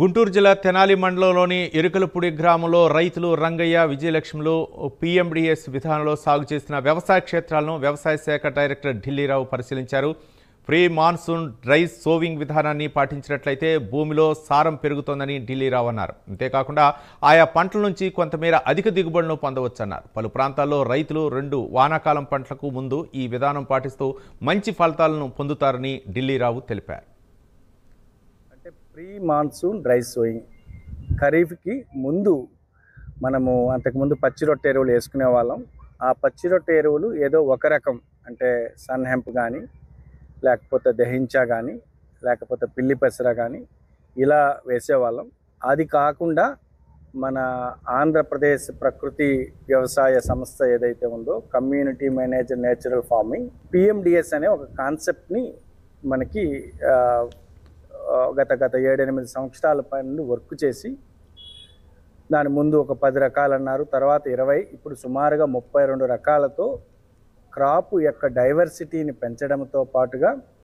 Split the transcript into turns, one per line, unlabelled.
గుంటూరు జిల్లా తెనాలి మండలంలోని ఎరుకలపూడి గ్రామంలో రైతులు రంగయ్య విజయలక్ష్మిలు పీఎండీఎస్ విధానంలో సాగు చేసిన వ్యవసాయ క్షేత్రాలను వ్యవసాయ శాఖ డైరెక్టర్ ఢిల్లీరావు పరిశీలించారు. ప్రీ మాన్సూన్ డ్రై సోవింగ్ విధానాన్ని పాటించినట్లయితే భూమిలో సారం పెరుగుతోందని ఢిల్లీరావు అన్నారు. అంతేకాకుండా ఆయా పంటల నుంచి కొంతమేర అధిక దిగుబడులను పొందవచ్చన్నారు. పలు ప్రాంతాల్లో రైతులు 2 వానాకాలం పంటలకు ముందు ఈ విధానం పాటిస్తూ మంచి ఫలితాలను పొందుతారని ఢిల్లీరావు తెలిపారు.
ప్రీ మాన్సూన్ డ్రై సోయింగ్ ఖరీఫ్కి ముందు మనము అంతకుముందు పచ్చి రొట్టె ఎరువులు వేసుకునే వాళ్ళం. ఆ పచ్చి రొట్టె ఎరువులు ఏదో ఒక రకం, అంటే సన్ హెంప్ కానీ, లేకపోతే దహించా కానీ, లేకపోతే పిల్లి పెసర కానీ ఇలా వేసేవాళ్ళం. అది కాకుండా మన ఆంధ్రప్రదేశ్ ప్రకృతి వ్యవసాయ సంస్థ ఏదైతే ఉందో, community managed natural farming, PMDS అనే ఒక కాన్సెప్ట్ని మనకి గత 7-8 సంవత్సరాల పైన వర్క్ చేసి, దాని ముందు ఒక 10 రకాలు అన్నారు, తర్వాత 20, ఇప్పుడు సుమారుగా 32 రకాలతో క్రాప్ యొక్క డైవర్సిటీని పెంచడంతో పాటుగా